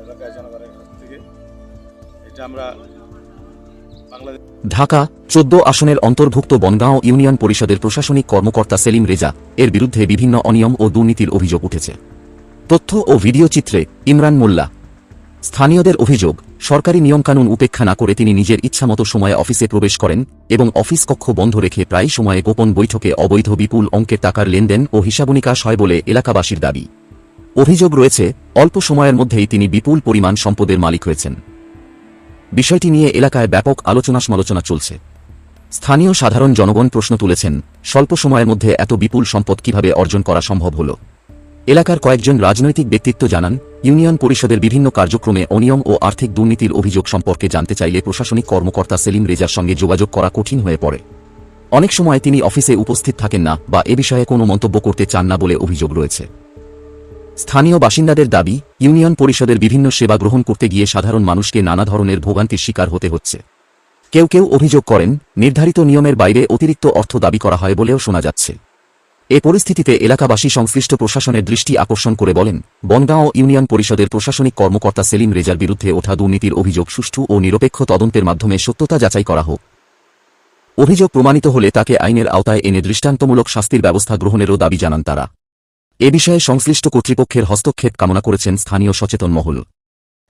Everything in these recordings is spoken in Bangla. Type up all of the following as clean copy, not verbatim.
এলাকায় জনগণের কাছ থেকে এটা আমরা বাংলাদেশ। ঢাকা ১৪ আসনের অন্তর্ভুক্ত বনগাঁও ইউনিয়ন পরিষদের প্রশাসনিক কর্মকর্তা সেলিম রেজা এর বিরুদ্ধে বিভিন্ন অনিয়ম ও দুর্নীতির অভিযোগ উঠেছে। তথ্য ও ভিডিও চিত্রে ইমরান মোল্লা। স্থানীয়দের অভিযোগ, সরকারি নিয়মকানুন উপেক্ষা না করে তিনি নিজের ইচ্ছামতো সময়ে অফিসে প্রবেশ করেন এবং অফিস কক্ষ বন্ধ রেখে প্রায় সময়ে গোপন বৈঠকে অবৈধ বিপুল অঙ্কের টাকার লেনদেন ও হিসাবনিকাশ হয় বলে এলাকাবাসীর দাবি। অভিযোগ রয়েছে, অল্প সময়ের মধ্যেই তিনি বিপুল পরিমাণ সম্পদের মালিক হয়েছেন। বিষয়টি নিয়ে এলাকায় ব্যাপক আলোচনা চলছে। স্থানীয় সাধারণ জনগণ প্রশ্ন তুলেছেন, স্বল্প সময়ের মধ্যে এত বিপুল সম্পদ কিভাবে অর্জন করা সম্ভব হল। এলাকার কয়েকজন রাজনৈতিক ব্যক্তিত্ব জানান, ইউনিয়ন পরিষদের বিভিন্ন কার্যক্রমে অনিয়ম ও আর্থিক দুর্নীতির অভিযোগ সম্পর্কে জানতে চাইলে প্রশাসনিক কর্মকর্তা সেলিম রেজার সঙ্গে যোগাযোগ করা কঠিন হয়ে পড়ে। অনেক সময় তিনি অফিসে উপস্থিত থাকেন না বা এ বিষয়ে কোনো মন্তব্য করতে চান না বলে অভিযোগ রয়েছে। স্থানীয় বাসিন্দাদের দাবি, ইউনিয়ন পরিষদের বিভিন্ন সেবা গ্রহণ করতে গিয়ে সাধারণ মানুষকে নানা ধরনের ভোগান্তির শিকার হতে হচ্ছে। কেউ কেউ অভিযোগ করেন, নির্ধারিত নিয়মের বাইরে অতিরিক্ত অর্থ দাবি করা হয় বলেও শোনা যাচ্ছে। এ পরিস্থিতিতে এলাকাবাসী সংশ্লিষ্ট প্রশাসনের দৃষ্টি আকর্ষণ করে বলেন, বনগাঁও ইউনিয়ন পরিষদের প্রশাসনিক কর্মকর্তা সেলিম রেজার বিরুদ্ধে ওঠা দুর্নীতির অভিযোগ সুষ্ঠু ও নিরপেক্ষ তদন্তের মাধ্যমে সত্যতা যাচাই করা হোক। অভিযোগ প্রমাণিত হলে তাকে আইনের আওতায় এনে দৃষ্টান্তমূলক শাস্তির ব্যবস্থা গ্রহণেরও দাবি জানান তারা। এ বিষয়ে সংশ্লিষ্ট কর্তৃপক্ষের হস্তক্ষেপ কামনা করেছেন স্থানীয় সচেতন মহল।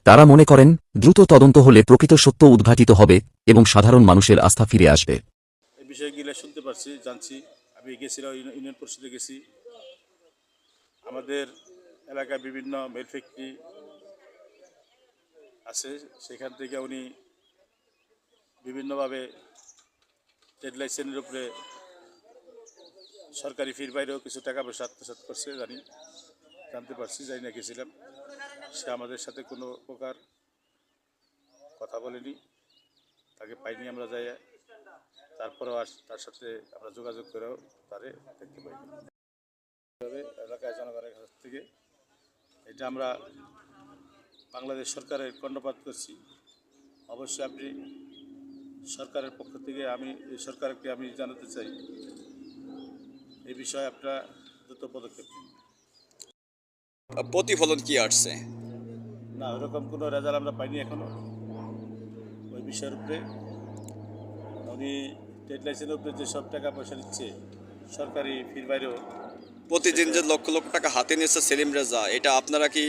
তারা মনে করেন, দ্রুত তদন্ত হলে প্রকৃত সত্য উদ্ঘাটিত হবে এবং সাধারণ মানুষের আস্থা ফিরে আসবে। এই বিষয়গুলো শুনতে পারছি, জানছি। আমি গেছিলাম, ইউনিয়ন পরিষদে গেছি। আমাদের এলাকায় বিভিন্ন মিল ফ্যাক্টরি আছে, সেখান থেকে উনি বিভিন্নভাবে ট্রেড লাইসেন্সের উপরে সরকারি ফির বাইরেও কিছু টাকা পয়সা আত্মসাৎ করছে জানতে পারছি, জানি না গেছিলাম। সে আমাদের সাথে কোনো প্রকার কথা বলেনি, তাকে পাইনি আমরা যাই। তারপরেও তার সাথে আমরা যোগাযোগ করেও তারে দেখতে পাইনি। এলাকায় জনগণের কাছ থেকে এটা আমরা বাংলাদেশ সরকারের কর্ণপাত করছি। অবশ্যই আপনি সরকারের পক্ষ থেকে এই সরকারকে আমি জানাতে চাই, এই বিষয়ে আপনারা দ্রুত পদক্ষেপ নিন। প্রতিফলন কি আসছে? না, ওরকম কোনো রেজাল্ট আমরা পাইনি এখনো। ওই বিষয়ের উপরে উনি ট্রেড লাইসেন্সের উপরে যেসব টাকা পয়সা নিচ্ছে সরকারি ফির বাইরেও, প্রতিদিন যে লক্ষ লক্ষ টাকা হাতে নিয়েছে সেলিম রেজা, এটা আপনারা কি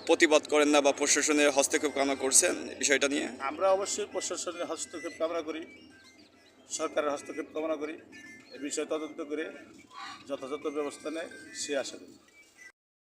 প্রতিবাদ করেন না বা প্রশাসনের হস্তক্ষেপ কামনা করছেন বিষয়টা নিয়ে? আমরা অবশ্যই প্রশাসনের হস্তক্ষেপ কামনা করি, সরকারের হস্তক্ষেপ কামনা করি। এ বিষয়ে তদন্ত করে যথাযথ ব্যবস্থা নেয় সে আশা করি।